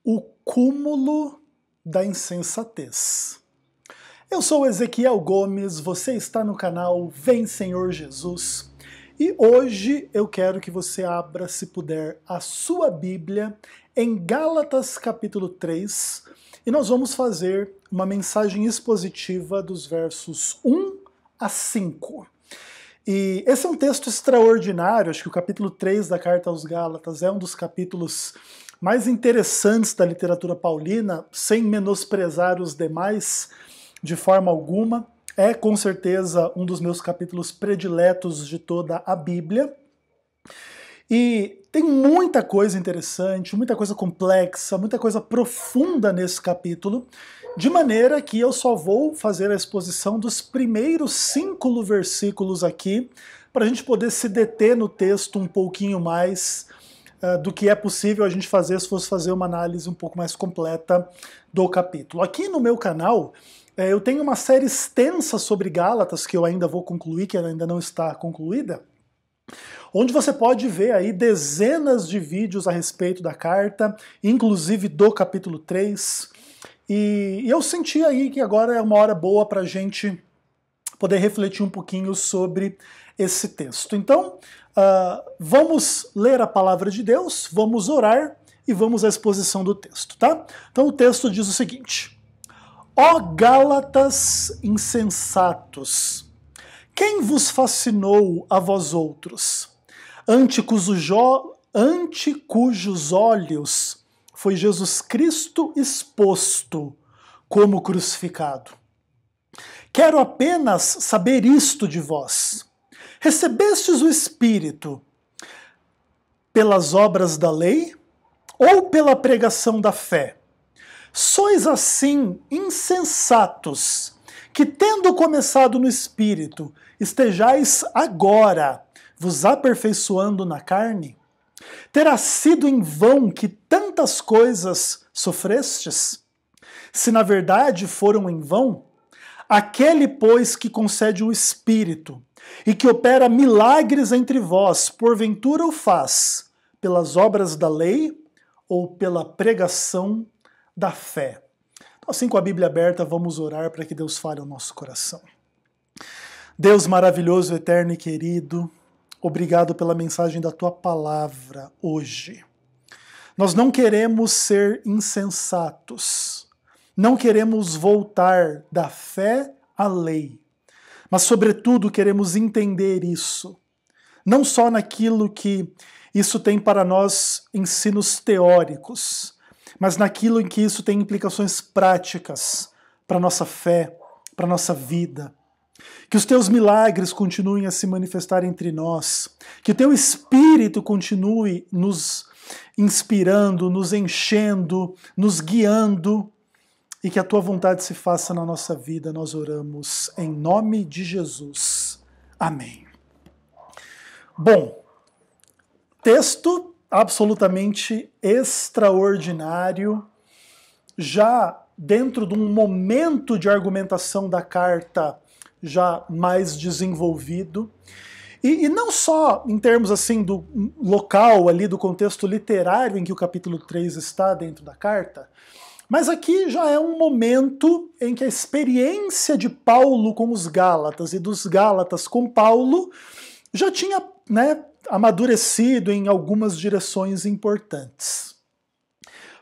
O cúmulo da insensatez. Eu sou Ezequiel Gomes, você está no canal Vem Senhor Jesus, e hoje eu quero que você abra, se puder, a sua Bíblia em Gálatas capítulo 3, e nós vamos fazer uma mensagem expositiva dos versos 1 a 5. E esse é um texto extraordinário, acho que o capítulo 3 da Carta aos Gálatas é um dos capítulos mais interessantes da literatura paulina, sem menosprezar os demais de forma alguma. É com certeza um dos meus capítulos prediletos de toda a Bíblia. E tem muita coisa interessante, muita coisa complexa, muita coisa profunda nesse capítulo, de maneira que eu só vou fazer a exposição dos primeiros 5 versículos aqui, para a gente poder se deter no texto um pouquinho mais do que é possível a gente fazer se fosse fazer uma análise um pouco mais completa do capítulo. Aqui no meu canal, eu tenho uma série extensa sobre Gálatas, que eu ainda vou concluir, que ainda não está concluída, onde você pode ver aí dezenas de vídeos a respeito da carta, inclusive do capítulo 3, e eu senti aí que agora é uma hora boa para a gente poder refletir um pouquinho sobre esse texto. Então, vamos ler a palavra de Deus, vamos orar e vamos à exposição do texto, tá? Então o texto diz o seguinte: Ó Gálatas insensatos, quem vos fascinou a vós outros, ante cujos olhos foi Jesus Cristo exposto como crucificado? Quero apenas saber isto de vós. Recebestes o Espírito pelas obras da lei ou pela pregação da fé? Sois assim insensatos, que tendo começado no Espírito, estejais agora vos aperfeiçoando na carne? Terá sido em vão que tantas coisas sofrestes? Se na verdade foram em vão, aquele, pois, que concede o Espírito e que opera milagres entre vós, porventura o faz pelas obras da lei ou pela pregação da fé? Então, assim, com a Bíblia aberta, vamos orar para que Deus fale ao nosso coração. Deus maravilhoso, eterno e querido, obrigado pela mensagem da Tua palavra hoje. Nós não queremos ser insensatos, não queremos voltar da fé à lei, mas, sobretudo, queremos entender isso, não só naquilo que isso tem para nós ensinos teóricos, mas naquilo em que isso tem implicações práticas para a nossa fé, para a nossa vida. Que os Teus milagres continuem a se manifestar entre nós, que o Teu Espírito continue nos inspirando, nos enchendo, nos guiando, e que a Tua vontade se faça na nossa vida. Nós oramos em nome de Jesus. Amém. Bom, texto absolutamente extraordinário, já dentro de um momento de argumentação da carta já mais desenvolvido, e não só em termos assim do local ali, do contexto literário em que o capítulo 3 está dentro da carta, mas aqui já é um momento em que a experiência de Paulo com os Gálatas e dos Gálatas com Paulo já tinha, amadurecido em algumas direções importantes.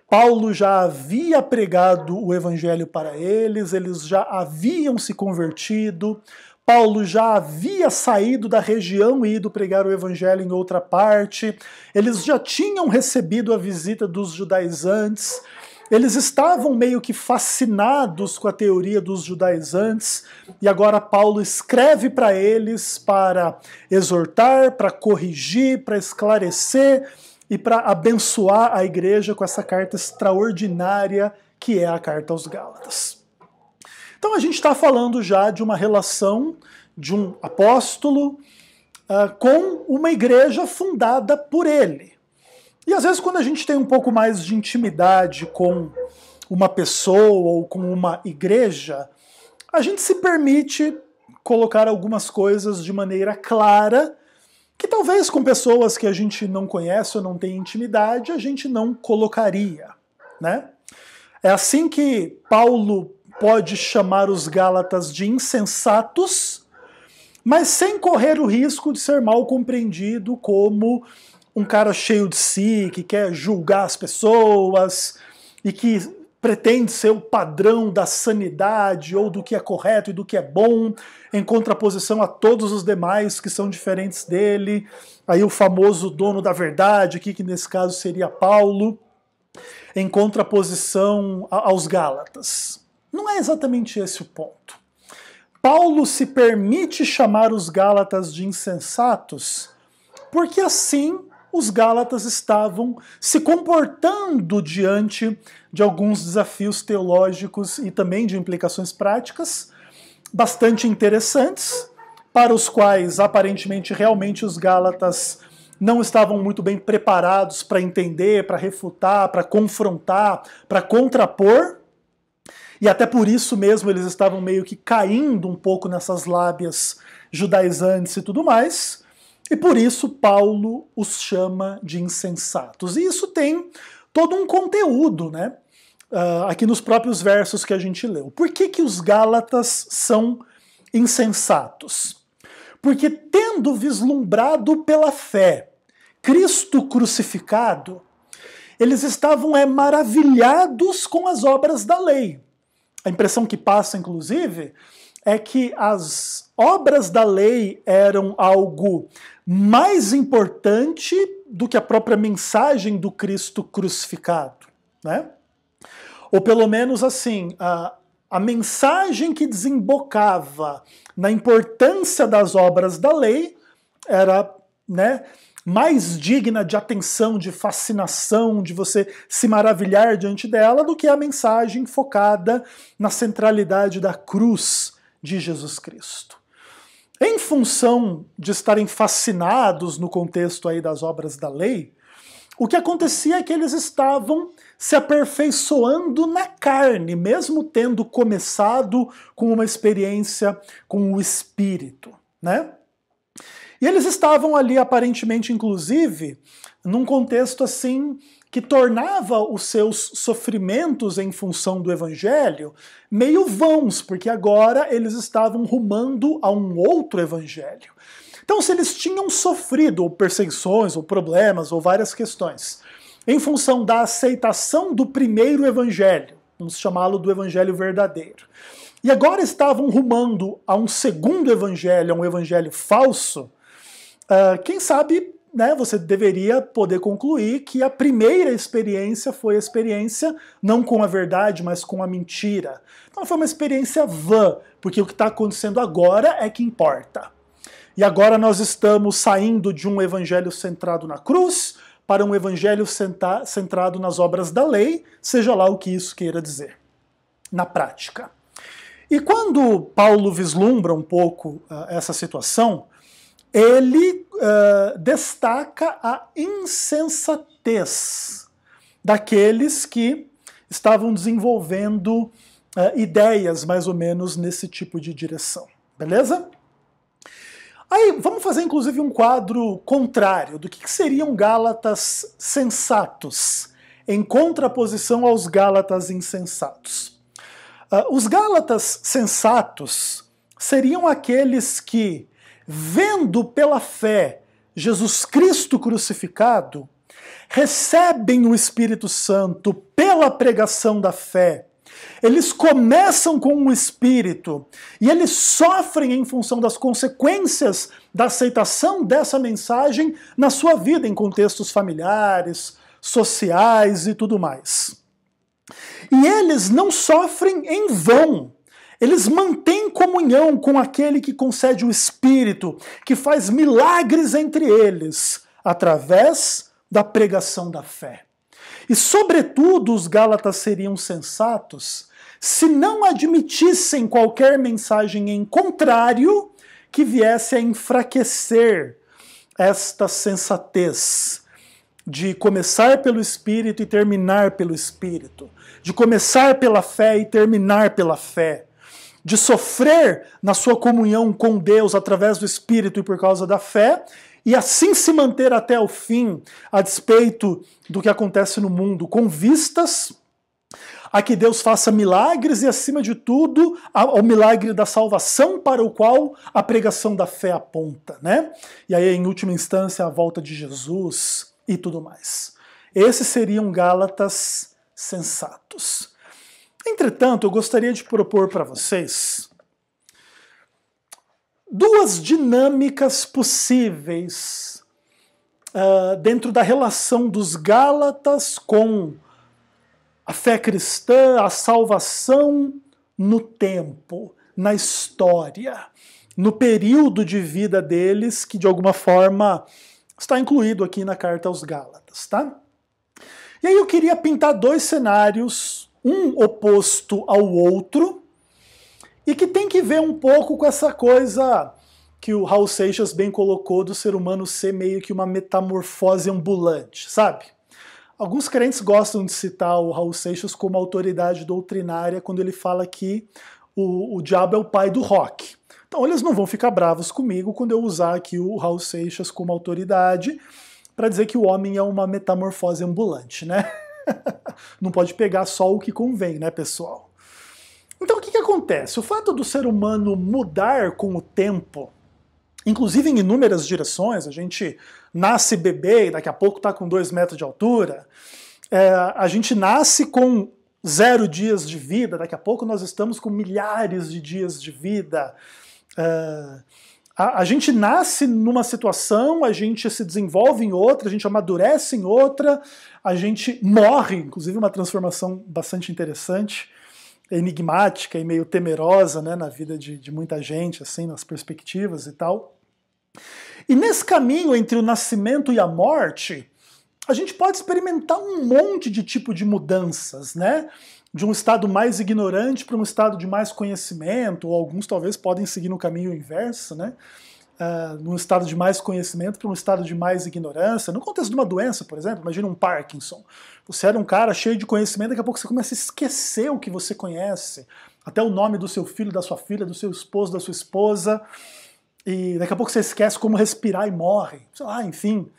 Paulo já havia pregado o evangelho para eles já haviam se convertido, Paulo já havia saído da região e ido pregar o evangelho em outra parte, eles já tinham recebido a visita dos judaizantes, eles estavam meio que fascinados com a teoria dos judaizantes, e agora Paulo escreve para eles para exortar, para corrigir, para esclarecer e para abençoar a igreja com essa carta extraordinária que é a Carta aos Gálatas. Então a gente está falando já de uma relação de um apóstolo com uma igreja fundada por ele. E às vezes quando a gente tem um pouco mais de intimidade com uma pessoa ou com uma igreja, a gente se permite colocar algumas coisas de maneira clara, que talvez com pessoas que a gente não conhece ou não tem intimidade, a gente não colocaria, né? É assim que Paulo pode chamar os Gálatas de insensatos, mas sem correr o risco de ser mal compreendido como um cara cheio de si, que quer julgar as pessoas e que pretende ser o padrão da sanidade ou do que é correto e do que é bom, em contraposição a todos os demais que são diferentes dele. Aí o famoso dono da verdade, aqui, que nesse caso seria Paulo, em contraposição aos Gálatas. Não é exatamente esse o ponto. Paulo se permite chamar os Gálatas de insensatos porque assim os Gálatas estavam se comportando diante de alguns desafios teológicos e também de implicações práticas bastante interessantes, para os quais aparentemente realmente os Gálatas não estavam muito bem preparados para entender, para refutar, para confrontar, para contrapor, e até por isso mesmo eles estavam meio que caindo um pouco nessas lábias judaizantes e tudo mais, e por isso Paulo os chama de insensatos. E isso tem todo um conteúdo, né? Aqui nos próprios versos que a gente leu. Por que os Gálatas são insensatos? Porque tendo vislumbrado pela fé Cristo crucificado, eles estavam maravilhados com as obras da lei. A impressão que passa, inclusive, é que as obras da lei eram algo mais importante do que a própria mensagem do Cristo crucificado, né? Ou pelo menos assim, a mensagem que desembocava na importância das obras da lei era, né, mais digna de atenção, de fascinação, de você se maravilhar diante dela, do que a mensagem focada na centralidade da cruz de Jesus Cristo. Em função de estarem fascinados no contexto aí das obras da lei, o que acontecia é que eles estavam se aperfeiçoando na carne, mesmo tendo começado com uma experiência com o Espírito, né? E eles estavam ali, aparentemente, inclusive, num contexto assim que tornava os seus sofrimentos em função do Evangelho meio vãos, porque agora eles estavam rumando a um outro Evangelho. Então, se eles tinham sofrido ou perseguições, ou problemas, ou várias questões, em função da aceitação do primeiro Evangelho, vamos chamá-lo do Evangelho verdadeiro, e agora estavam rumando a um segundo Evangelho, a um Evangelho falso, quem sabe, né, você deveria poder concluir que a primeira experiência foi a experiência não com a verdade, mas com a mentira. Então foi uma experiência vã, porque o que está acontecendo agora é que importa. E agora nós estamos saindo de um evangelho centrado na cruz para um evangelho centrado nas obras da lei, seja lá o que isso queira dizer, na prática. E quando Paulo vislumbra um pouco essa situação, ele destaca a insensatez daqueles que estavam desenvolvendo ideias mais ou menos nesse tipo de direção. Beleza? Aí vamos fazer inclusive um quadro contrário do que seriam Gálatas sensatos, em contraposição aos Gálatas insensatos. Os Gálatas sensatos seriam aqueles que, vendo pela fé Jesus Cristo crucificado, recebem o Espírito Santo pela pregação da fé. Eles começam com o Espírito e eles sofrem em função das consequências da aceitação dessa mensagem na sua vida, em contextos familiares, sociais e tudo mais. E eles não sofrem em vão. Eles mantêm comunhão com aquele que concede o Espírito, que faz milagres entre eles, através da pregação da fé. E, sobretudo, os Gálatas seriam sensatos se não admitissem qualquer mensagem em contrário que viesse a enfraquecer esta sensatez de começar pelo Espírito e terminar pelo Espírito, de começar pela fé e terminar pela fé, de sofrer na sua comunhão com Deus através do Espírito e por causa da fé, e assim se manter até o fim, a despeito do que acontece no mundo, com vistas a que Deus faça milagres e, acima de tudo, ao milagre da salvação para o qual a pregação da fé aponta, né? E aí, em última instância, a volta de Jesus e tudo mais. Esses seriam Gálatas sensatos. Entretanto, eu gostaria de propor para vocês duas dinâmicas possíveis dentro da relação dos Gálatas com a fé cristã, a salvação no tempo, na história, no período de vida deles, que de alguma forma está incluído aqui na carta aos Gálatas, tá? E aí eu queria pintar dois cenários, um oposto ao outro, e que tem que ver um pouco com essa coisa que o Raul Seixas bem colocou do ser humano ser meio que uma metamorfose ambulante, sabe? Alguns crentes gostam de citar o Raul Seixas como autoridade doutrinária quando ele fala que o diabo é o pai do rock. Então eles não vão ficar bravos comigo quando eu usar aqui o Raul Seixas como autoridade para dizer que o homem é uma metamorfose ambulante, né? Não pode pegar só o que convém, né, pessoal? Então o que acontece? O fato do ser humano mudar com o tempo, inclusive em inúmeras direções, a gente nasce bebê e daqui a pouco está com 2 metros de altura, a gente nasce com 0 dias de vida, daqui a pouco nós estamos com milhares de dias de vida. A gente nasce numa situação, a gente se desenvolve em outra, a gente amadurece em outra, a gente morre, inclusive uma transformação bastante interessante, enigmática e meio temerosa, né, na vida de muita gente, assim, nas perspectivas e tal. E nesse caminho entre o nascimento e a morte, a gente pode experimentar um monte de tipo de mudanças, né? De um estado mais ignorante para um estado de mais conhecimento, ou alguns talvez podem seguir no caminho inverso, né? Num estado de mais conhecimento para um estado de mais ignorância. No contexto de uma doença, por exemplo, imagina um Parkinson. Você era um cara cheio de conhecimento, daqui a pouco você começa a esquecer o que você conhece, até o nome do seu filho, da sua filha, do seu esposo, da sua esposa, e daqui a pouco você esquece como respirar e morre. Sei lá, enfim,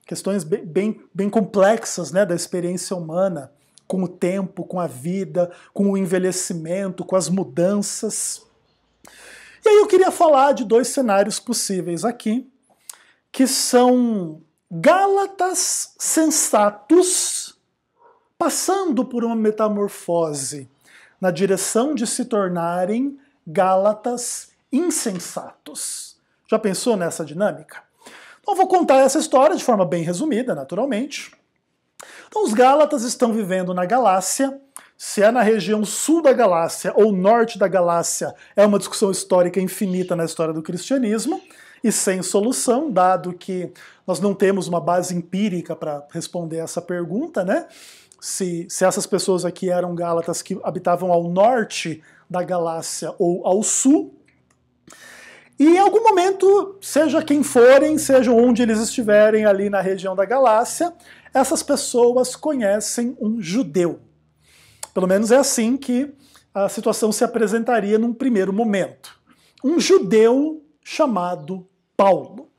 questões bem complexas, né, da experiência humana, com o tempo, com a vida, com o envelhecimento, com as mudanças. E aí eu queria falar de 2 cenários possíveis aqui, que são Gálatas sensatos passando por uma metamorfose na direção de se tornarem Gálatas insensatos. Já pensou nessa dinâmica? Então eu vou contar essa história de forma bem resumida, naturalmente. Então os Gálatas estão vivendo na Galácia. Se é na região sul da Galácia ou norte da Galácia, é uma discussão histórica infinita na história do cristianismo e sem solução, dado que nós não temos uma base empírica para responder essa pergunta, né? Se essas pessoas aqui eram Gálatas que habitavam ao norte da Galácia ou ao sul. E em algum momento, seja quem forem, seja onde eles estiverem ali na região da Galácia, essas pessoas conhecem um judeu. Pelo menos é assim que a situação se apresentaria num primeiro momento. Um judeu chamado Paulo.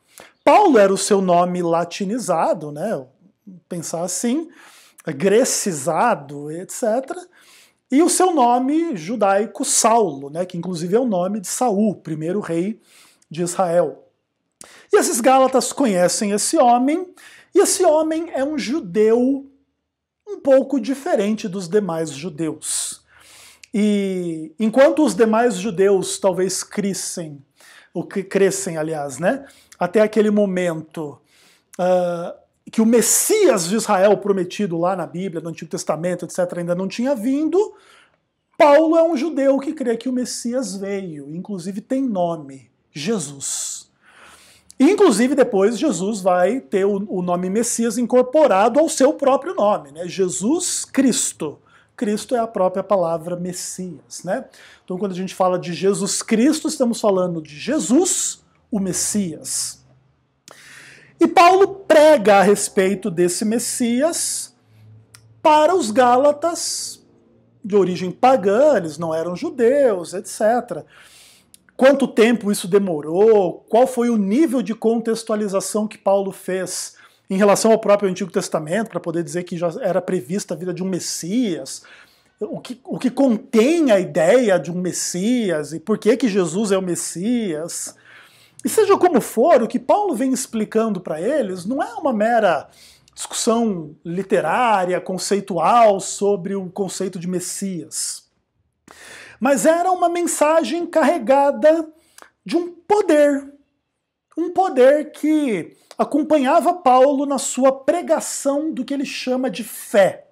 Paulo era o seu nome latinizado, né? Pensar assim, grecizado, etc. E o seu nome judaico Saulo, né? Que inclusive é o nome de Saul, primeiro rei de Israel. E esses Gálatas conhecem esse homem, e esse homem é um judeu um pouco diferente dos demais judeus. E enquanto os demais judeus talvez crescem, aliás, né, até aquele momento que o Messias de Israel prometido lá na Bíblia, no Antigo Testamento, etc., ainda não tinha vindo, Paulo é um judeu que crê que o Messias veio, inclusive tem nome, Jesus. E, inclusive, depois Jesus vai ter o nome Messias incorporado ao seu próprio nome, né? Jesus Cristo. Cristo é a própria palavra Messias, né? Então, quando a gente fala de Jesus Cristo, estamos falando de Jesus, o Messias. E Paulo prega a respeito desse Messias para os Gálatas de origem pagã, eles não eram judeus, etc. Quanto tempo isso demorou? Qual foi o nível de contextualização que Paulo fez em relação ao próprio Antigo Testamento, para poder dizer que já era prevista a vida de um Messias? o que contém a ideia de um Messias e por que Jesus é o Messias. E seja como for, o que Paulo vem explicando para eles não é uma mera discussão literária, conceitual sobre o conceito de Messias. Mas era uma mensagem carregada de um poder que acompanhava Paulo na sua pregação do que ele chama de fé.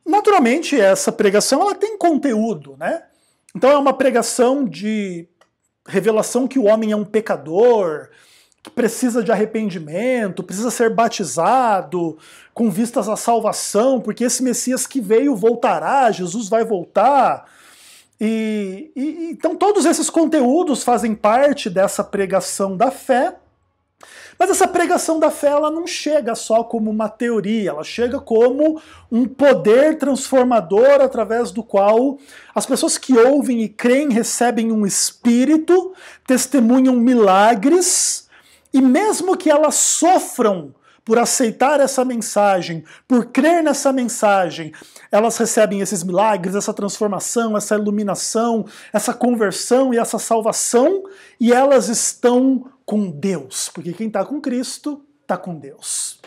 Naturalmente, essa pregação ela tem conteúdo, né? Então é uma pregação de revelação que o homem é um pecador, que precisa de arrependimento, precisa ser batizado, com vistas à salvação, porque esse Messias que veio voltará, Jesus vai voltar. Então todos esses conteúdos fazem parte dessa pregação da fé, mas essa pregação da fé ela não chega só como uma teoria, ela chega como um poder transformador através do qual as pessoas que ouvem e creem recebem um espírito, testemunham milagres, e mesmo que elas sofram por aceitar essa mensagem, por crer nessa mensagem, elas recebem esses milagres, essa transformação, essa iluminação, essa conversão e essa salvação, e elas estão com Deus, porque quem está com Cristo está com Deus.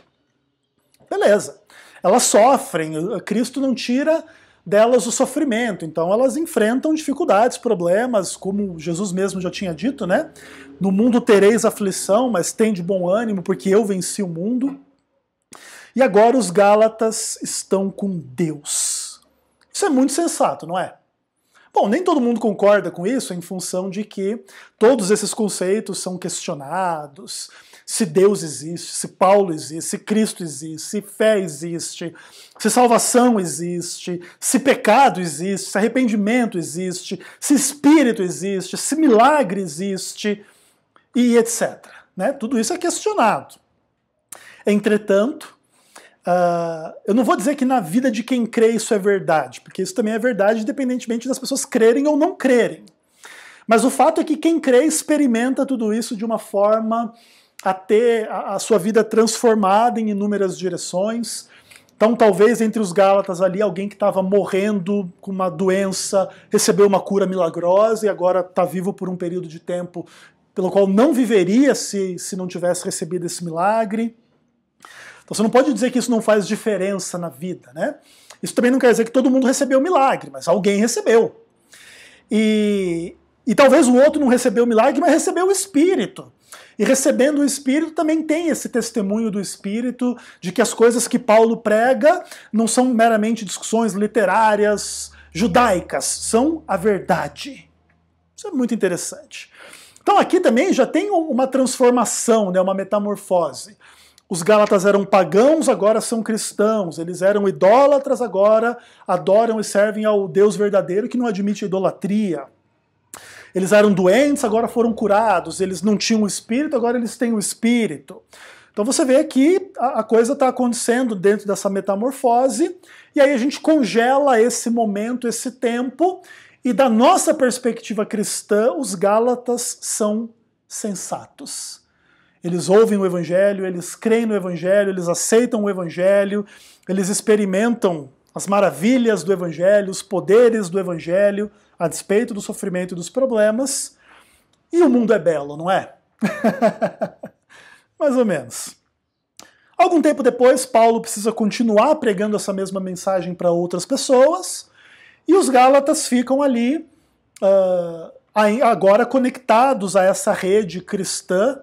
Beleza. Elas sofrem, Cristo não tira delas o sofrimento, então elas enfrentam dificuldades, problemas, como Jesus mesmo já tinha dito, né? No mundo tereis aflição, mas tem de bom ânimo, porque eu venci o mundo. E agora os Gálatas estão com Deus. Isso é muito sensato, não é? Bom, nem todo mundo concorda com isso em função de que todos esses conceitos são questionados. Se Deus existe, se Paulo existe, se Cristo existe, se fé existe, se salvação existe, se pecado existe, se arrependimento existe, se espírito existe, se milagre existe, e etc. Né? Tudo isso é questionado. Entretanto, eu não vou dizer que na vida de quem crê isso é verdade, porque isso também é verdade independentemente das pessoas crerem ou não crerem. Mas o fato é que quem crê experimenta tudo isso de uma forma a ter a sua vida transformada em inúmeras direções. Então talvez entre os Gálatas ali alguém que estava morrendo com uma doença recebeu uma cura milagrosa e agora está vivo por um período de tempo pelo qual não viveria se não tivesse recebido esse milagre. Então você não pode dizer que isso não faz diferença na vida, né? Isso também não quer dizer que todo mundo recebeu o milagre, mas alguém recebeu. E talvez o outro não recebeu o milagre, mas recebeu o Espírito. E recebendo o Espírito também tem esse testemunho do Espírito de que as coisas que Paulo prega não são meramente discussões literárias, judaicas, são a verdade. Isso é muito interessante. Então aqui também já tem uma transformação, né, uma metamorfose. Os Gálatas eram pagãos, agora são cristãos. Eles eram idólatras, agora adoram e servem ao Deus verdadeiro que não admite idolatria. Eles eram doentes, agora foram curados. Eles não tinham o Espírito, agora eles têm o Espírito. Então você vê que a coisa está acontecendo dentro dessa metamorfose, e aí a gente congela esse momento, esse tempo, e da nossa perspectiva cristã, os Gálatas são sensatos. Eles ouvem o Evangelho, eles creem no Evangelho, eles aceitam o Evangelho, eles experimentam as maravilhas do Evangelho, os poderes do Evangelho, a despeito do sofrimento e dos problemas, e o mundo é belo, não é? Mais ou menos. Algum tempo depois, Paulo precisa continuar pregando essa mesma mensagem para outras pessoas, e os Gálatas ficam ali, agora conectados a essa rede cristã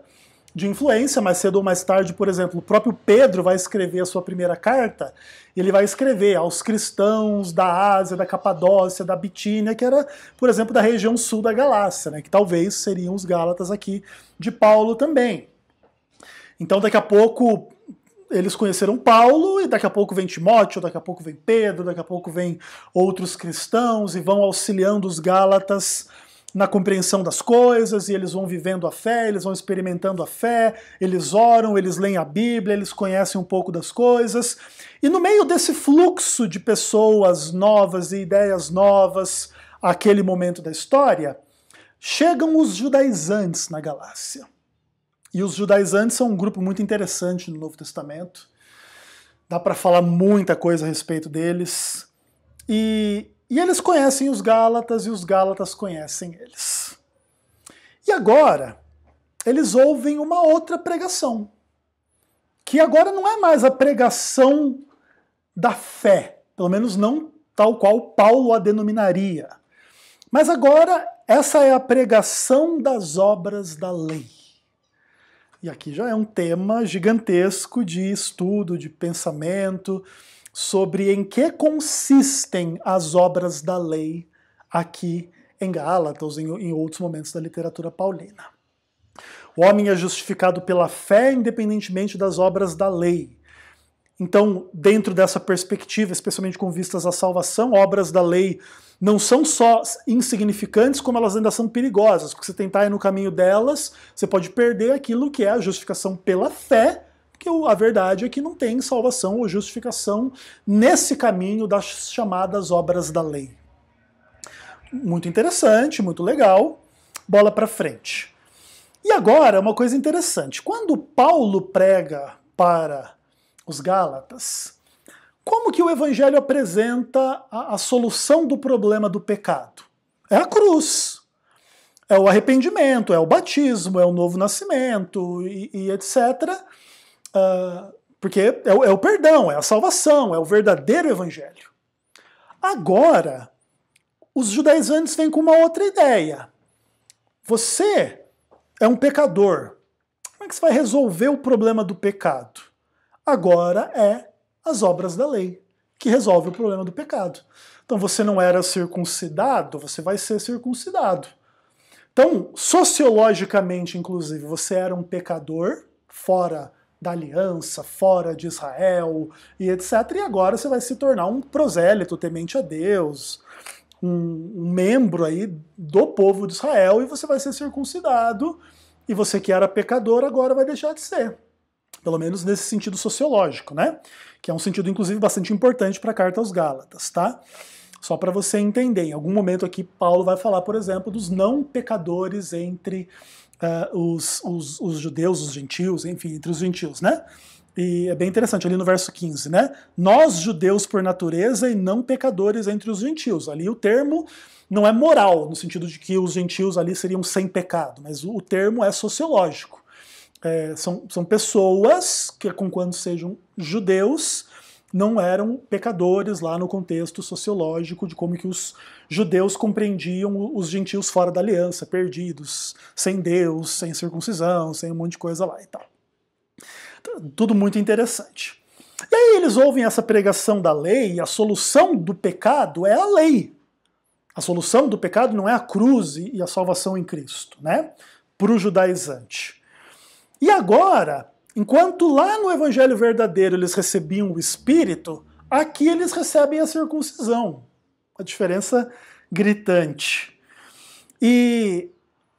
de influência. Mais cedo ou mais tarde, por exemplo, o próprio Pedro vai escrever a sua primeira carta, ele vai escrever aos cristãos da Ásia, da Capadócia, da Bitínia, que era, por exemplo, da região sul da Galácia, né, que talvez seriam os Gálatas aqui de Paulo também. Então daqui a pouco eles conheceram Paulo, e daqui a pouco vem Timóteo, daqui a pouco vem Pedro, daqui a pouco vem outros cristãos, e vão auxiliando os Gálatas na compreensão das coisas, e eles vão vivendo a fé, eles vão experimentando a fé, eles oram, eles leem a Bíblia, eles conhecem um pouco das coisas, e no meio desse fluxo de pessoas novas e ideias novas, àquele momento da história, chegam os judaizantes na Galácia. E os judaizantes são um grupo muito interessante no Novo Testamento, dá para falar muita coisa a respeito deles. E eles conhecem os Gálatas e os Gálatas conhecem eles. E agora, eles ouvem uma outra pregação, que agora não é mais a pregação da fé, pelo menos não tal qual Paulo a denominaria. Mas agora, essa é a pregação das obras da lei. E aqui já é um tema gigantesco de estudo, de pensamento, sobre em que consistem as obras da lei aqui em Gálatas, em outros momentos da literatura paulina. O homem é justificado pela fé independentemente das obras da lei. Então, dentro dessa perspectiva, especialmente com vistas à salvação, obras da lei não são só insignificantes, como elas ainda são perigosas, porque você tentar ir no caminho delas, você pode perder aquilo que é a justificação pela fé, porque a verdade é que não tem salvação ou justificação nesse caminho das chamadas obras da lei. Muito interessante, muito legal. Bola para frente. E agora, uma coisa interessante. Quando Paulo prega para os Gálatas, como que o Evangelho apresenta a solução do problema do pecado? É a cruz. É o arrependimento, é o batismo, é o novo nascimento e etc., porque é o perdão, é a salvação, é o verdadeiro evangelho. Agora, os judaizantes vêm com uma outra ideia. Você é um pecador. Como é que você vai resolver o problema do pecado? Agora é as obras da lei que resolve o problema do pecado. Então você não era circuncidado, você vai ser circuncidado. Então, sociologicamente, inclusive, você era um pecador fora da aliança, fora de Israel e etc. E agora você vai se tornar um prosélito temente a Deus, um membro aí do povo de Israel, e você vai ser circuncidado, e você que era pecador agora vai deixar de ser. Pelo menos nesse sentido sociológico, né? Que é um sentido, inclusive, bastante importante para a carta aos Gálatas, tá? Só para você entender, em algum momento aqui Paulo vai falar, por exemplo, dos não pecadores entre os judeus, os gentios, enfim, entre os gentios, né? E é bem interessante, ali no verso 15, né? Nós, judeus por natureza, e não pecadores entre os gentios. Ali o termo não é moral, no sentido de que os gentios ali seriam sem pecado, mas o termo é sociológico. São pessoas que, conquanto sejam judeus, não eram pecadores lá no contexto sociológico de como que os judeus compreendiam os gentios fora da aliança, perdidos, sem Deus, sem circuncisão, sem um monte de coisa lá e tal. Tudo muito interessante. E aí eles ouvem essa pregação da lei, e a solução do pecado é a lei. A solução do pecado não é a cruz e a salvação em Cristo, né? Para o judaizante. E agora, enquanto lá no Evangelho verdadeiro eles recebiam o Espírito, aqui eles recebem a circuncisão. A diferença gritante. E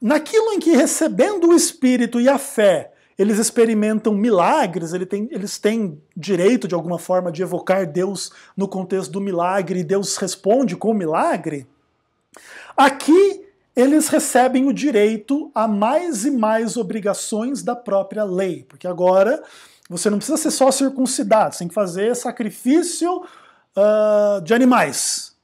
naquilo em que, recebendo o Espírito e a fé, eles experimentam milagres, eles têm direito de alguma forma de evocar Deus no contexto do milagre, e Deus responde com o milagre, aqui eles recebem o direito a mais e mais obrigações da própria lei, porque agora você não precisa ser só circuncidado, você tem que fazer sacrifício de animais.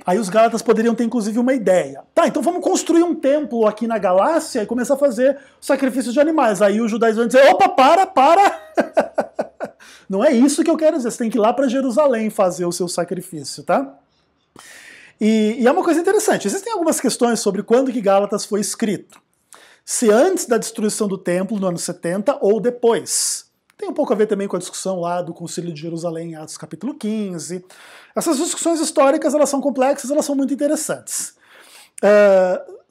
Aí os Gálatas poderiam ter inclusive uma ideia. Tá, então vamos construir um templo aqui na Galácia e começar a fazer sacrifícios de animais. Aí os judaizantes vão dizer, opa, para! Não é isso que eu quero dizer, você tem que ir lá para Jerusalém fazer o seu sacrifício, tá? E é uma coisa interessante, existem algumas questões sobre quando que Gálatas foi escrito. Se antes da destruição do templo, no ano 70, ou depois. Tem um pouco a ver também com a discussão lá do Concílio de Jerusalém, em Atos capítulo 15. Essas discussões históricas, elas são complexas, elas são muito interessantes.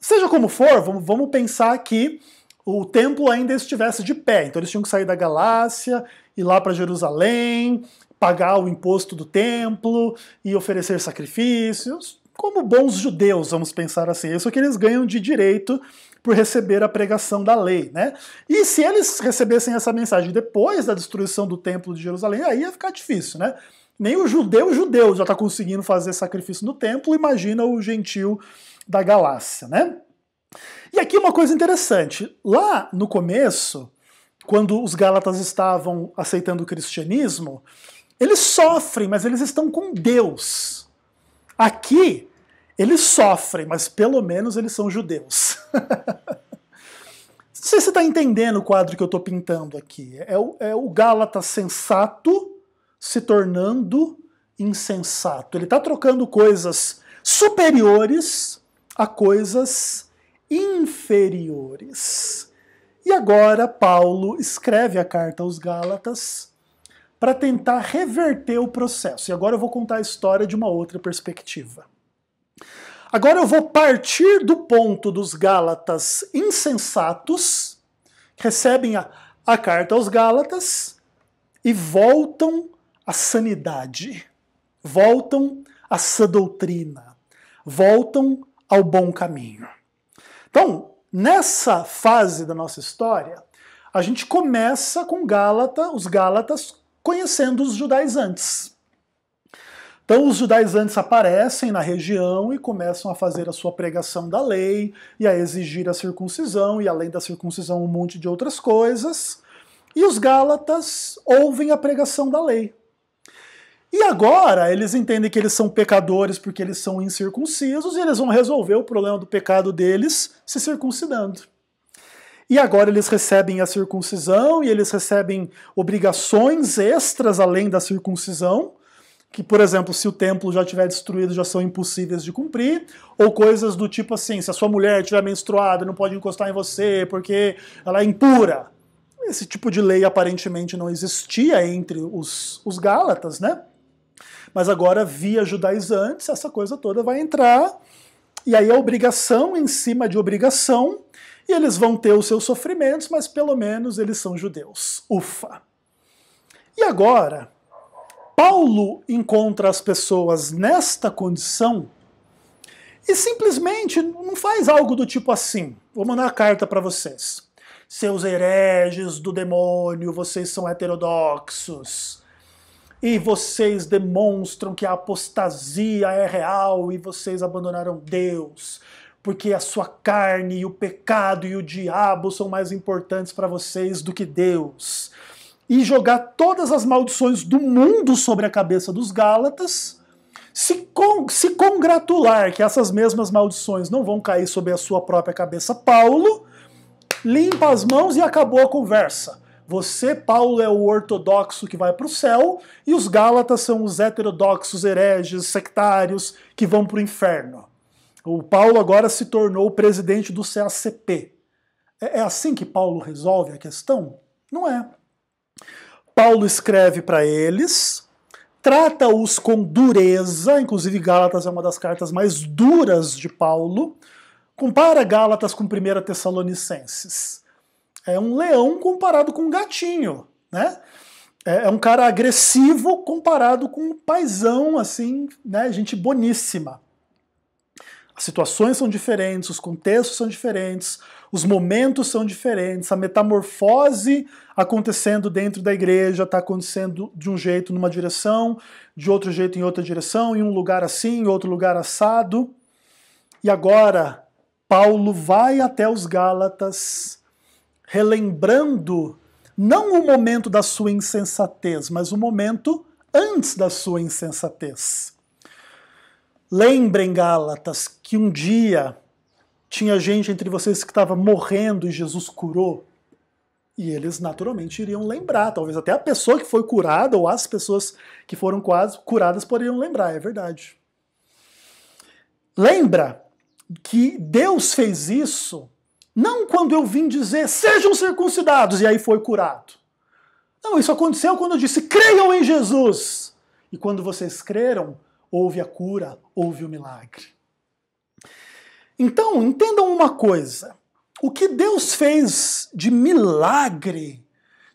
Seja como for, vamos pensar que o templo ainda estivesse de pé, então eles tinham que sair da Galácia, ir lá para Jerusalém, pagar o imposto do templo e oferecer sacrifícios, como bons judeus, vamos pensar assim. Isso é o que eles ganham de direito por receber a pregação da lei, né? E se eles recebessem essa mensagem depois da destruição do templo de Jerusalém, aí ia ficar difícil, né? Nem o judeu já está conseguindo fazer sacrifício no templo, imagina o gentio da Galácia, né? E aqui uma coisa interessante, lá no começo, quando os Gálatas estavam aceitando o cristianismo, eles sofrem, mas eles estão com Deus. Aqui, eles sofrem, mas pelo menos eles são judeus. Não sei se você está entendendo o quadro que eu estou pintando aqui. É o Gálata sensato se tornando insensato. Ele está trocando coisas superiores a coisas inferiores. E agora Paulo escreve a carta aos Gálatas para tentar reverter o processo. E agora eu vou contar a história de uma outra perspectiva. Agora eu vou partir do ponto dos Gálatas insensatos, que recebem a carta aos Gálatas e voltam à sanidade, voltam à sã doutrina, voltam ao bom caminho. Então, nessa fase da nossa história, a gente começa com os Gálatas conhecendo os judaizantes. Então os judaizantes aparecem na região e começam a fazer a sua pregação da lei e a exigir a circuncisão, e além da circuncisão um monte de outras coisas. E os Gálatas ouvem a pregação da lei. E agora eles entendem que eles são pecadores porque eles são incircuncisos e eles vão resolver o problema do pecado deles se circuncidando. E agora eles recebem a circuncisão e eles recebem obrigações extras além da circuncisão, que, por exemplo, se o templo já estiver destruído, já são impossíveis de cumprir, ou coisas do tipo assim, se a sua mulher estiver menstruada, não pode encostar em você porque ela é impura. Esse tipo de lei aparentemente não existia entre os Gálatas, né? Mas agora, via judaizantes, essa coisa toda vai entrar, e aí a obrigação em cima de obrigação, e eles vão ter os seus sofrimentos, mas pelo menos eles são judeus. Ufa! E agora, Paulo encontra as pessoas nesta condição e simplesmente não faz algo do tipo assim, vou mandar uma carta para vocês. Seus hereges do demônio, vocês são heterodoxos. E vocês demonstram que a apostasia é real e vocês abandonaram Deus, porque a sua carne e o pecado e o diabo são mais importantes para vocês do que Deus. E jogar todas as maldições do mundo sobre a cabeça dos Gálatas, se congratular que essas mesmas maldições não vão cair sobre a sua própria cabeça. Paulo limpa as mãos e acabou a conversa. Você, Paulo, é o ortodoxo que vai para o céu, e os Gálatas são os heterodoxos, hereges, sectários, que vão para o inferno. O Paulo agora se tornou o presidente do CACP. É assim que Paulo resolve a questão? Não é. Paulo escreve para eles, trata-os com dureza, inclusive Gálatas é uma das cartas mais duras de Paulo. Compara Gálatas com 1 Tessalonicenses. É um leão comparado com um gatinho, né? É um cara agressivo comparado com um paizão, assim, né? Gente boníssima. As situações são diferentes, os contextos são diferentes, os momentos são diferentes, a metamorfose acontecendo dentro da igreja está acontecendo de um jeito numa direção, de outro jeito em outra direção, em um lugar assim, em outro lugar assado. E agora, Paulo vai até os Gálatas, relembrando não o momento da sua insensatez, mas o momento antes da sua insensatez. Lembrem, Gálatas, que um dia tinha gente entre vocês que estava morrendo e Jesus curou. E eles naturalmente iriam lembrar, talvez até a pessoa que foi curada ou as pessoas que foram curadas poderiam lembrar, é verdade. Lembra que Deus fez isso não quando eu vim dizer sejam circuncidados e aí foi curado. Não, isso aconteceu quando eu disse creiam em Jesus. E quando vocês creram, houve a cura, houve o milagre. Então, entendam uma coisa. O que Deus fez de milagre,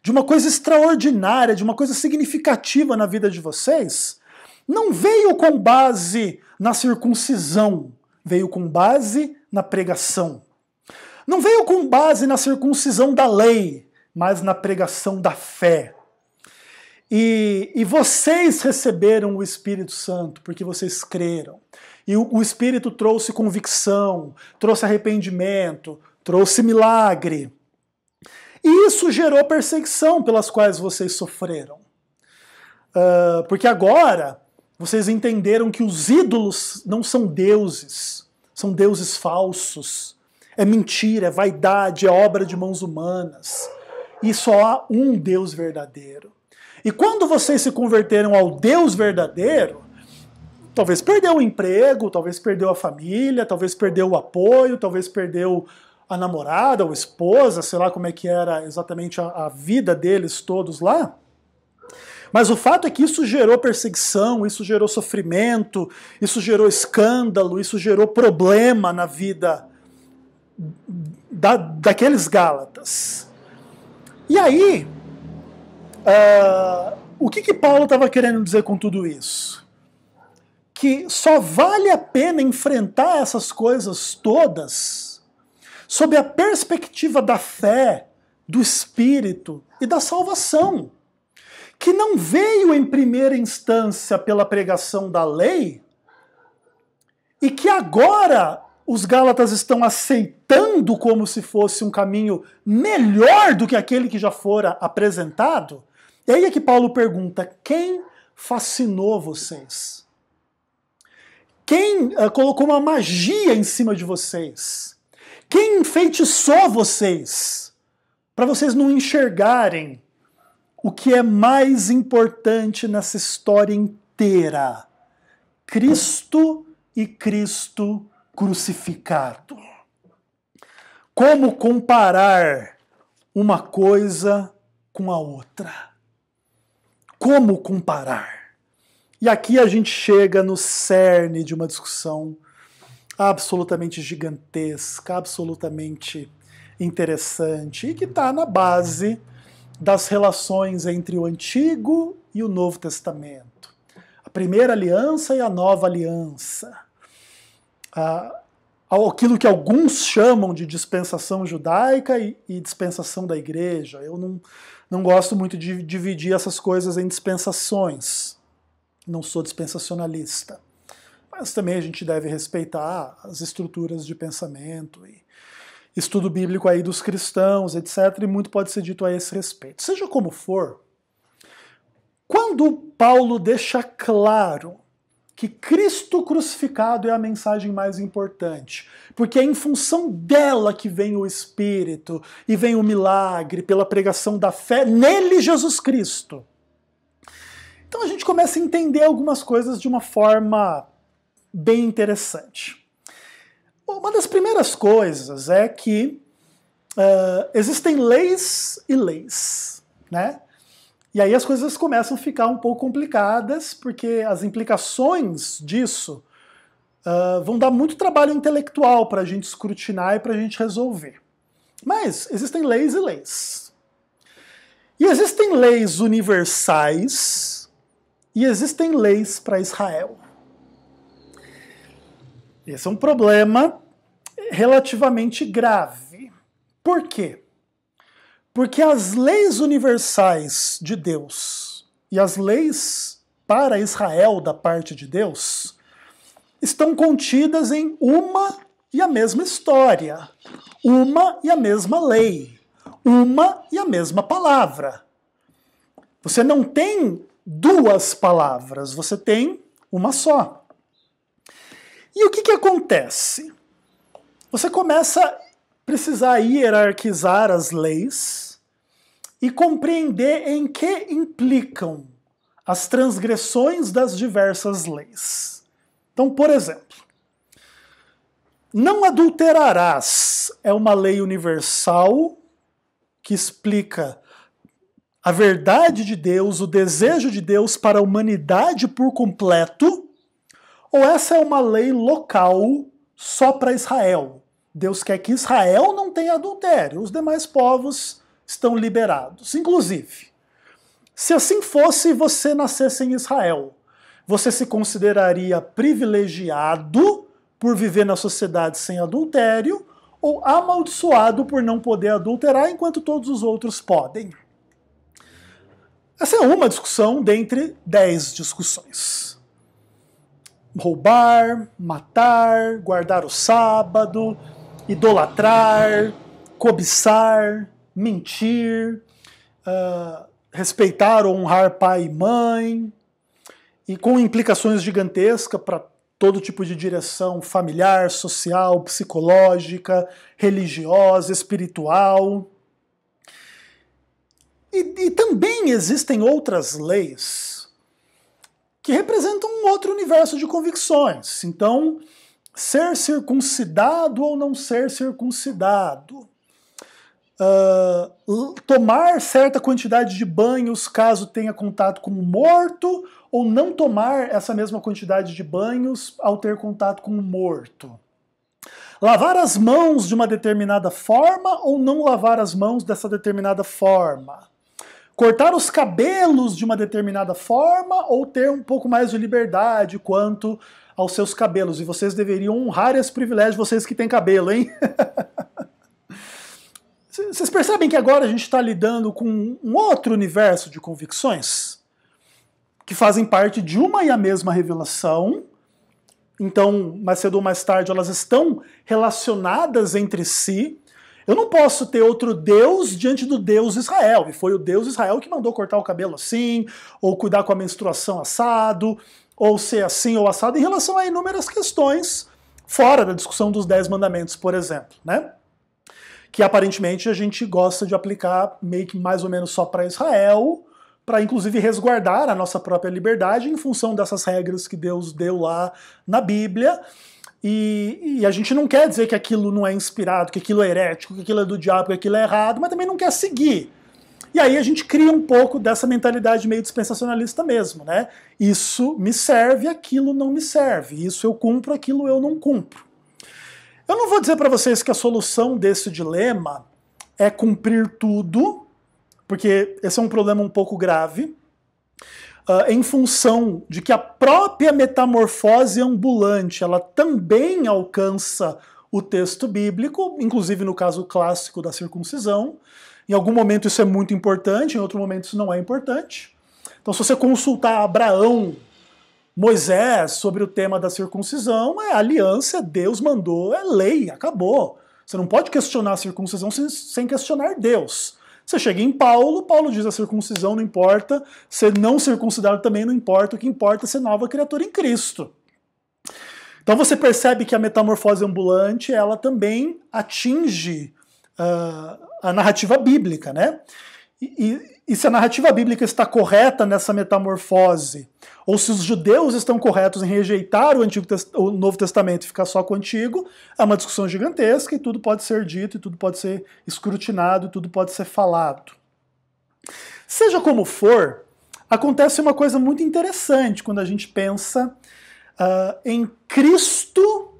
de uma coisa extraordinária, de uma coisa significativa na vida de vocês, não veio com base na circuncisão, veio com base na pregação. Não veio com base na circuncisão da lei, mas na pregação da fé. E vocês receberam o Espírito Santo porque vocês creram. E o Espírito trouxe convicção, trouxe arrependimento, trouxe milagre. E isso gerou perseguição pelas quais vocês sofreram. Porque agora Vocês entenderam que os ídolos não são deuses falsos. É mentira, é vaidade, é obra de mãos humanas. E só há um Deus verdadeiro. E quando vocês se converteram ao Deus verdadeiro, talvez perdeu o emprego, talvez perdeu a família, talvez perdeu o apoio, talvez perdeu a namorada ou a esposa, sei lá como é que era exatamente a vida deles todos lá. Mas o fato é que isso gerou perseguição, isso gerou sofrimento, isso gerou escândalo, isso gerou problema na vida daqueles Gálatas. E aí, o que Paulo estava querendo dizer com tudo isso? Que só vale a pena enfrentar essas coisas todas sob a perspectiva da fé, do Espírito e da salvação, que não veio em primeira instância pela pregação da lei, e que agora os Gálatas estão aceitando como se fosse um caminho melhor do que aquele que já fora apresentado. E aí é que Paulo pergunta: quem fascinou vocês? Quem colocou uma magia em cima de vocês? Quem enfeitiçou vocês para vocês não enxergarem o que é mais importante nessa história inteira? Cristo e Cristo crucificado. Como comparar uma coisa com a outra? Como comparar? E aqui a gente chega no cerne de uma discussão absolutamente gigantesca, absolutamente interessante, e que está na base das relações entre o Antigo e o Novo Testamento. A primeira aliança e a nova aliança. Aquilo que alguns chamam de dispensação judaica e dispensação da igreja. Eu não gosto muito de dividir essas coisas em dispensações. Não sou dispensacionalista. Mas também a gente deve respeitar as estruturas de pensamento e estudo bíblico aí dos cristãos, etc. E muito pode ser dito a esse respeito. Seja como for, quando Paulo deixa claro que Cristo crucificado é a mensagem mais importante, porque é em função dela que vem o Espírito e vem o milagre pela pregação da fé nele, Jesus Cristo. Então a gente começa a entender algumas coisas de uma forma bem interessante. Uma das primeiras coisas é que existem leis e leis, né? E aí as coisas começam a ficar um pouco complicadas, porque as implicações disso vão dar muito trabalho intelectual para a gente escrutinar e para a gente resolver. Mas existem leis e leis. E existem leis universais e existem leis para Israel. Esse é um problema relativamente grave. Por quê? Porque as leis universais de Deus e as leis para Israel da parte de Deus estão contidas em uma e a mesma história, uma e a mesma lei, uma e a mesma palavra. Você não tem duas palavras, você tem uma só. E o que acontece? Você começa a precisar hierarquizar as leis e compreender em que implicam as transgressões das diversas leis. Então, por exemplo, não adulterarás é uma lei universal que explica a verdade de Deus, o desejo de Deus para a humanidade por completo, ou essa é uma lei local só para Israel? Deus quer que Israel não tenha adultério, os demais povos estão liberados. Inclusive, se assim fosse e você nascesse em Israel, você se consideraria privilegiado por viver na sociedade sem adultério ou amaldiçoado por não poder adulterar enquanto todos os outros podem? Essa é uma discussão dentre 10 discussões. Roubar, matar, guardar o sábado, idolatrar, cobiçar, mentir, respeitar ou honrar pai e mãe, e com implicações gigantescas para todo tipo de direção familiar, social, psicológica, religiosa, espiritual. E também existem outras leis que representam um outro universo de convicções. Então, ser circuncidado ou não ser circuncidado, tomar certa quantidade de banhos caso tenha contato com um morto, ou não tomar essa mesma quantidade de banhos ao ter contato com um morto. Lavar as mãos de uma determinada forma ou não lavar as mãos dessa determinada forma. Cortar os cabelos de uma determinada forma ou ter um pouco mais de liberdade quanto aos seus cabelos. E vocês deveriam honrar esse privilégio, vocês que têm cabelo, hein? Vocês percebem que agora a gente está lidando com um outro universo de convicções que fazem parte de uma e a mesma revelação. Então, mais cedo ou mais tarde, elas estão relacionadas entre si. Eu não posso ter outro Deus diante do Deus Israel. E foi o Deus Israel que mandou cortar o cabelo assim, ou cuidar com a menstruação assado, ou ser assim ou assado, em relação a inúmeras questões fora da discussão dos 10 mandamentos, por exemplo, né? Que aparentemente a gente gosta de aplicar meio que mais ou menos só para Israel, para inclusive resguardar a nossa própria liberdade em função dessas regras que Deus deu lá na Bíblia. E a gente não quer dizer que aquilo não é inspirado, que aquilo é herético, que aquilo é do diabo, que aquilo é errado, mas também não quer seguir. E aí a gente cria um pouco dessa mentalidade meio dispensacionalista mesmo, né? Isso me serve, aquilo não me serve. Isso eu cumpro, aquilo eu não cumpro. Eu não vou dizer para vocês que a solução desse dilema é cumprir tudo, porque esse é um problema um pouco grave, em função de que a própria metamorfose ambulante ela também alcança o texto bíblico, inclusive no caso clássico da circuncisão. Em algum momento isso é muito importante, em outro momento isso não é importante. Então, se você consultar Abraão, Moisés sobre o tema da circuncisão, é aliança, Deus mandou, é lei, acabou. Você não pode questionar a circuncisão sem questionar Deus. Você chega em Paulo, Paulo diz a circuncisão não importa, ser não circuncidado também não importa, o que importa é ser nova criatura em Cristo. Então você percebe que a metamorfose ambulante, ela também atinge a narrativa bíblica, né? E se a narrativa bíblica está correta nessa metamorfose, ou se os judeus estão corretos em rejeitar o Novo Testamento e ficar só com o Antigo, é uma discussão gigantesca e tudo pode ser dito, e tudo pode ser escrutinado, e tudo pode ser falado. Seja como for, acontece uma coisa muito interessante quando a gente pensa em Cristo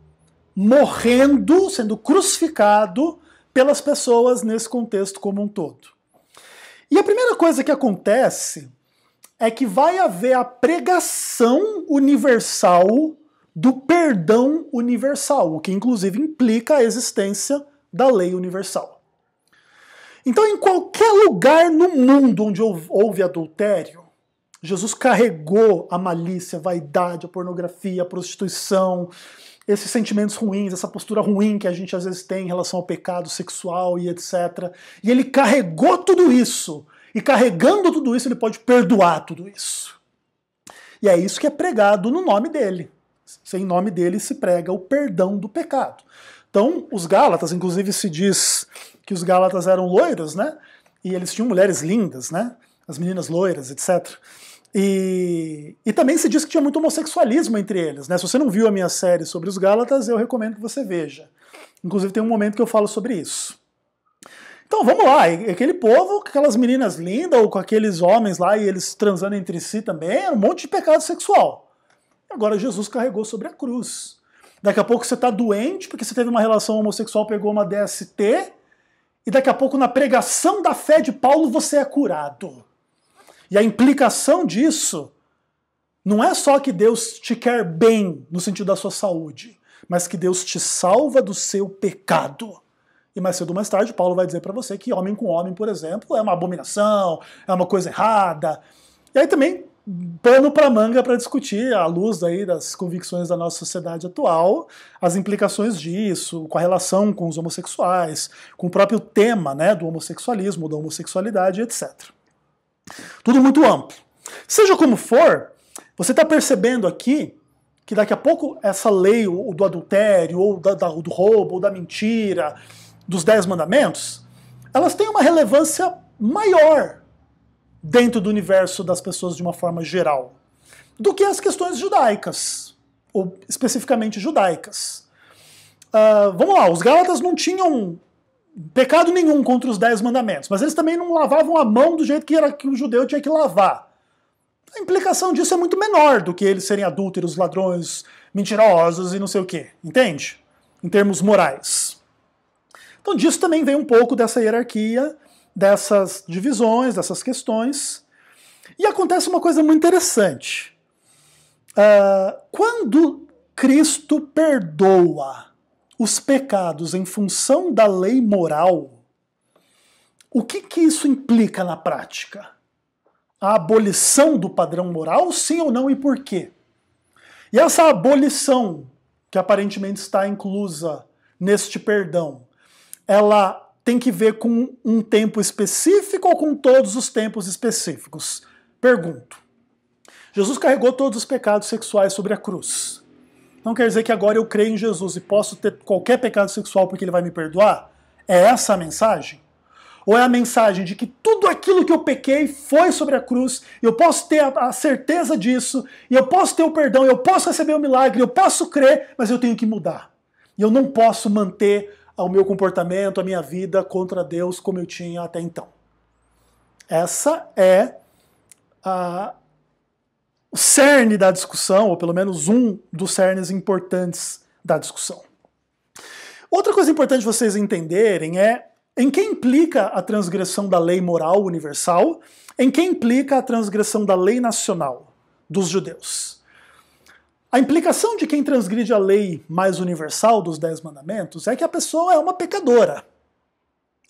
morrendo, sendo crucificado pelas pessoas nesse contexto como um todo. E a primeira coisa que acontece é que vai haver a pregação universal do perdão universal, o que inclusive implica a existência da lei universal. Então, em qualquer lugar no mundo onde houve adultério, Jesus carregou a malícia, a vaidade, a pornografia, a prostituição, esses sentimentos ruins, essa postura ruim que a gente às vezes tem em relação ao pecado sexual e etc. E ele carregou tudo isso. E carregando tudo isso, ele pode perdoar tudo isso. E é isso que é pregado no nome dele. Em nome dele se prega o perdão do pecado. Então, os Gálatas, inclusive se diz que os Gálatas eram loiros, né? E eles tinham mulheres lindas, né? As meninas loiras, etc. E também se diz que tinha muito homossexualismo entre eles, né? Se você não viu a minha série sobre os Gálatas, eu recomendo que você veja. Inclusive tem um momento que eu falo sobre isso. Então vamos lá, aquele povo, com aquelas meninas lindas, ou com aqueles homens lá, e eles transando entre si também, era um monte de pecado sexual. Agora Jesus carregou sobre a cruz. Daqui a pouco você está doente, porque você teve uma relação homossexual, pegou uma DST, e daqui a pouco na pregação da fé de Paulo você é curado. E a implicação disso não é só que Deus te quer bem no sentido da sua saúde, mas que Deus te salva do seu pecado. E mais cedo ou mais tarde, Paulo vai dizer para você que homem com homem, por exemplo, é uma abominação, é uma coisa errada. E aí também, pano para manga para discutir, à luz aí das convicções da nossa sociedade atual, as implicações disso, com a relação com os homossexuais, com o próprio tema, né, do homossexualismo, da homossexualidade, etc. Tudo muito amplo. Seja como for, Você está percebendo aqui que daqui a pouco essa lei, o do adultério, ou do roubo, ou da mentira, dos 10 mandamentos, elas têm uma relevância maior dentro do universo das pessoas de uma forma geral do que as questões judaicas, ou especificamente judaicas. Vamos lá, os Gálatas não tinham pecado nenhum contra os 10 mandamentos, mas eles também não lavavam a mão do jeito que o judeu tinha que lavar. A implicação disso é muito menor do que eles serem adúlteros, ladrões, mentirosos e não sei o quê, entende? Em termos morais. Então disso também vem um pouco dessa hierarquia, dessas divisões, dessas questões. E acontece uma coisa muito interessante. Quando Cristo perdoa os pecados em função da lei moral, o que isso implica na prática? A abolição do padrão moral, sim ou não, e por quê? E essa abolição, que aparentemente está inclusa neste perdão, ela tem que ver com um tempo específico ou com todos os tempos específicos? Pergunto. Jesus carregou todos os pecados sexuais sobre a cruz. Não quer dizer que agora eu creio em Jesus e posso ter qualquer pecado sexual porque ele vai me perdoar? É essa a mensagem? Ou é a mensagem de que tudo aquilo que eu pequei foi sobre a cruz, eu posso ter a certeza disso, e eu posso ter o perdão, eu posso receber o milagre, eu posso crer, mas eu tenho que mudar. E eu não posso manter o meu comportamento, a minha vida contra Deus como eu tinha até então. Essa é o cerne da discussão, ou pelo menos um dos cernes importantes da discussão. Outra coisa importante vocês entenderem é em que implica a transgressão da lei moral universal, em que implica a transgressão da lei nacional dos judeus. A implicação de quem transgride a lei mais universal dos 10 mandamentos é que a pessoa é uma pecadora.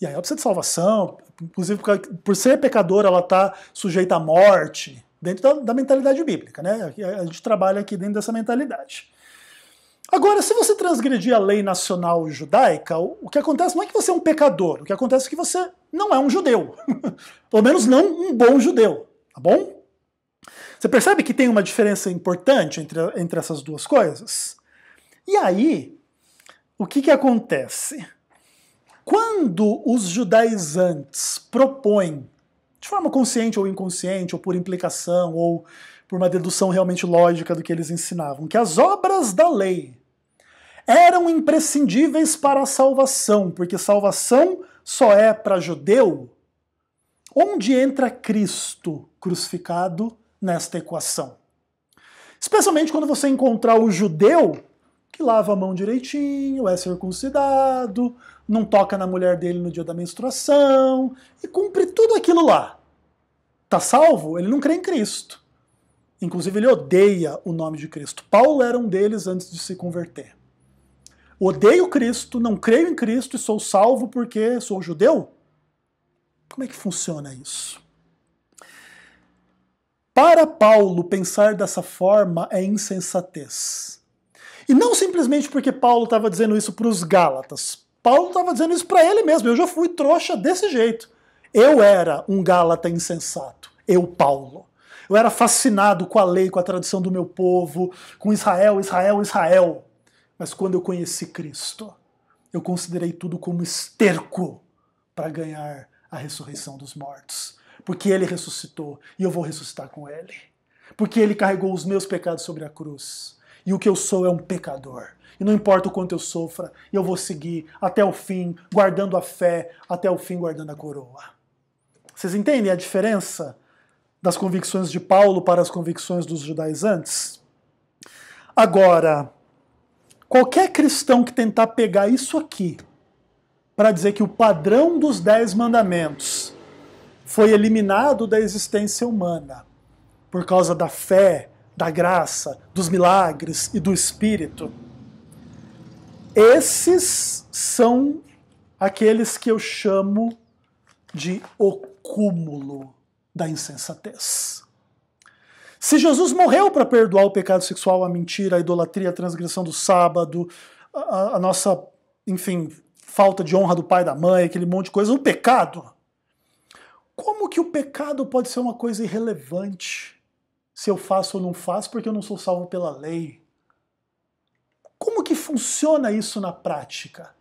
E aí ela precisa de salvação, inclusive por ser pecadora ela está sujeita à morte, dentro da mentalidade bíblica, né? A gente trabalha aqui dentro dessa mentalidade. Agora, se você transgredir a lei nacional judaica, o que acontece não é que você é um pecador, o que acontece é que você não é um judeu. Pelo menos não um bom judeu, tá bom? Você percebe que tem uma diferença importante entre essas duas coisas? E aí, o que acontece? Quando os judaizantes propõem, de forma consciente ou inconsciente, ou por implicação, ou por uma dedução realmente lógica do que eles ensinavam, que as obras da lei eram imprescindíveis para a salvação, porque salvação só é para judeu, onde entra Cristo crucificado nesta equação? Especialmente quando você encontrar o judeu que lava a mão direitinho, é circuncidado, não toca na mulher dele no dia da menstruação, e cumpre tudo aquilo lá. Tá salvo? Ele não crê em Cristo. Inclusive ele odeia o nome de Cristo. Paulo era um deles antes de se converter. Odeio Cristo, não creio em Cristo e sou salvo porque sou judeu? Como é que funciona isso? Para Paulo, pensar dessa forma é insensatez. E não simplesmente porque Paulo estava dizendo isso para os Gálatas. Paulo estava dizendo isso para ele mesmo. Eu já fui trouxa desse jeito. Eu era um Gálata insensato. Eu, Paulo. Eu era fascinado com a lei, com a tradição do meu povo, com Israel, Israel, Israel. Mas quando eu conheci Cristo, eu considerei tudo como esterco para ganhar a ressurreição dos mortos. Porque ele ressuscitou e eu vou ressuscitar com ele. Porque ele carregou os meus pecados sobre a cruz. E o que eu sou é um pecador. E não importa o quanto eu sofra, eu vou seguir até o fim, guardando a fé, até o fim guardando a coroa. Vocês entendem a diferença das convicções de Paulo para as convicções dos judaizantes? Agora, qualquer cristão que tentar pegar isso aqui para dizer que o padrão dos 10 mandamentos foi eliminado da existência humana por causa da fé, da graça, dos milagres e do Espírito, esses são aqueles que eu chamo de o cúmulo da insensatez. Se Jesus morreu para perdoar o pecado sexual, a mentira, a idolatria, a transgressão do sábado, a nossa, enfim, falta de honra do pai e da mãe, aquele monte de coisa, o pecado, como que o pecado pode ser uma coisa irrelevante se eu faço ou não faço porque eu não sou salvo pela lei. Como que funciona isso na prática?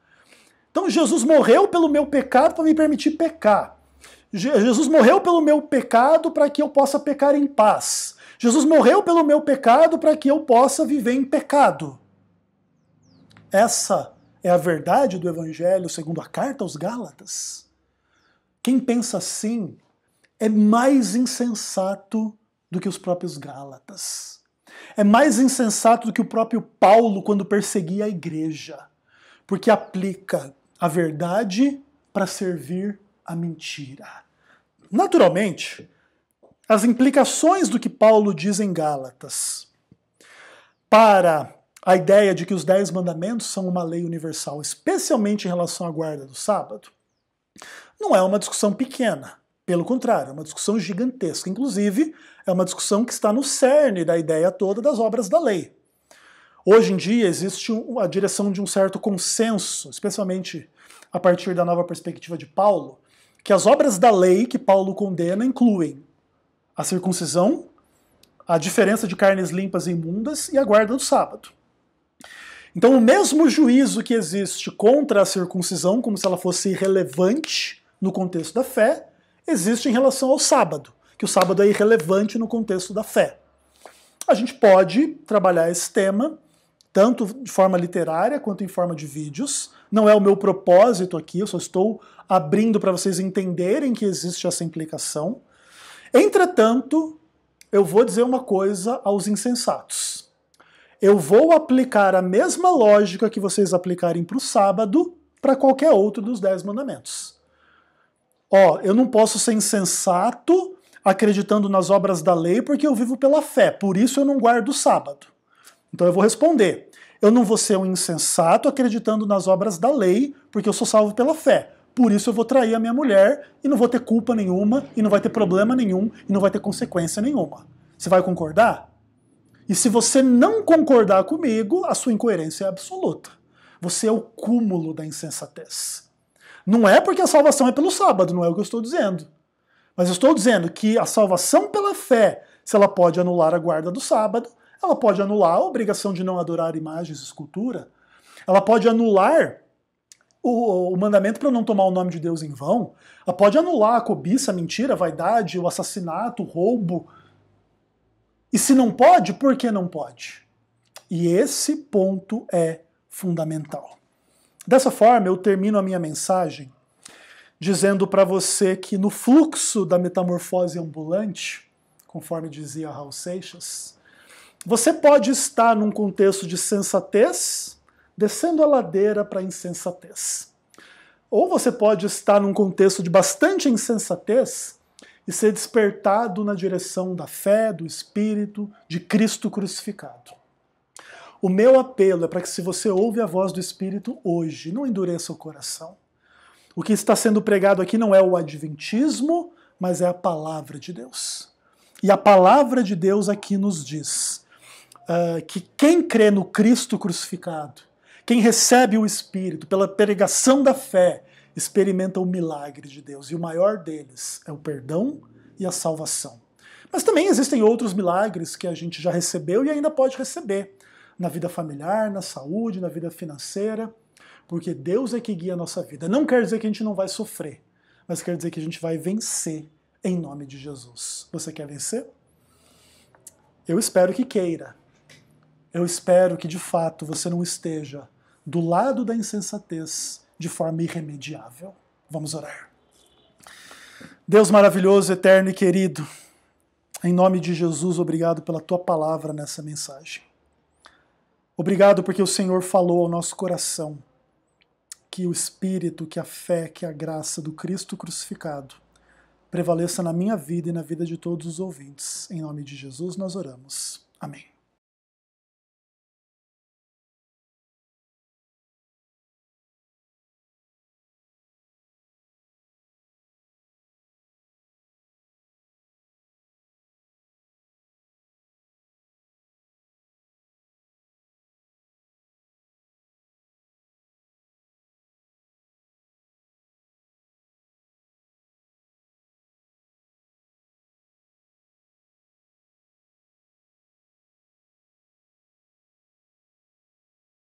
Então Jesus morreu pelo meu pecado para me permitir pecar. Jesus morreu pelo meu pecado para que eu possa pecar em paz. Jesus morreu pelo meu pecado para que eu possa viver em pecado. Essa é a verdade do Evangelho segundo a carta aos Gálatas. Quem pensa assim é mais insensato do que os próprios Gálatas. É mais insensato do que o próprio Paulo quando perseguia a igreja, porque aplica a verdade para servir a mentira. Naturalmente, as implicações do que Paulo diz em Gálatas para a ideia de que os 10 mandamentos são uma lei universal, especialmente em relação à guarda do sábado, não é uma discussão pequena. Pelo contrário, é uma discussão gigantesca. Inclusive, é uma discussão que está no cerne da ideia toda das obras da lei. Hoje em dia existe a direção de um certo consenso, especialmente a partir da nova perspectiva de Paulo, que as obras da lei que Paulo condena incluem a circuncisão, a diferença de carnes limpas e imundas e a guarda do sábado. Então o mesmo juízo que existe contra a circuncisão, como se ela fosse irrelevante no contexto da fé, existe em relação ao sábado, que o sábado é irrelevante no contexto da fé. A gente pode trabalhar esse tema tanto de forma literária quanto em forma de vídeos. Não é o meu propósito aqui, eu só estou abrindo para vocês entenderem que existe essa implicação. Entretanto, eu vou dizer uma coisa aos insensatos. Eu vou aplicar a mesma lógica que vocês aplicarem para o sábado para qualquer outro dos 10 mandamentos. Eu não posso ser insensato acreditando nas obras da lei porque eu vivo pela fé, por isso eu não guardo o sábado. Então eu vou responder, eu não vou ser um insensato acreditando nas obras da lei porque eu sou salvo pela fé, por isso eu vou trair a minha mulher e não vou ter culpa nenhuma, e não vai ter problema nenhum, e não vai ter consequência nenhuma. Você vai concordar? E se você não concordar comigo, a sua incoerência é absoluta. Você é o cúmulo da insensatez. Não é porque a salvação é pelo sábado, não é o que eu estou dizendo. Mas eu estou dizendo que a salvação pela fé, se ela pode anular a guarda do sábado, ela pode anular a obrigação de não adorar imagens e escultura, ela pode anular o mandamento para não tomar o nome de Deus em vão, ela pode anular a cobiça, a mentira, a vaidade, o assassinato, o roubo. E se não pode, por que não pode? E esse ponto é fundamental. Dessa forma, eu termino a minha mensagem dizendo para você que no fluxo da metamorfose ambulante, conforme dizia Raul Seixas, você pode estar num contexto de sensatez, descendo a ladeira para a insensatez. Ou você pode estar num contexto de bastante insensatez e ser despertado na direção da fé, do Espírito, de Cristo crucificado. O meu apelo é para que, se você ouve a voz do Espírito hoje, não endureça o coração. O que está sendo pregado aqui não é o adventismo, mas é a palavra de Deus. E a palavra de Deus aqui nos diz que quem crê no Cristo crucificado, quem recebe o Espírito pela pregação da fé, experimenta o milagre de Deus. E o maior deles é o perdão e a salvação. Mas também existem outros milagres que a gente já recebeu e ainda pode receber. Na vida familiar, na saúde, na vida financeira. Porque Deus é que guia a nossa vida. Não quer dizer que a gente não vai sofrer, mas quer dizer que a gente vai vencer em nome de Jesus. Você quer vencer? Eu espero que queira. Eu espero que, de fato, você não esteja do lado da insensatez de forma irremediável. Vamos orar. Deus maravilhoso, eterno e querido, em nome de Jesus, obrigado pela tua palavra nessa mensagem. Obrigado porque o Senhor falou ao nosso coração que o Espírito, que a fé, que a graça do Cristo crucificado prevaleça na minha vida e na vida de todos os ouvintes. Em nome de Jesus nós oramos. Amém.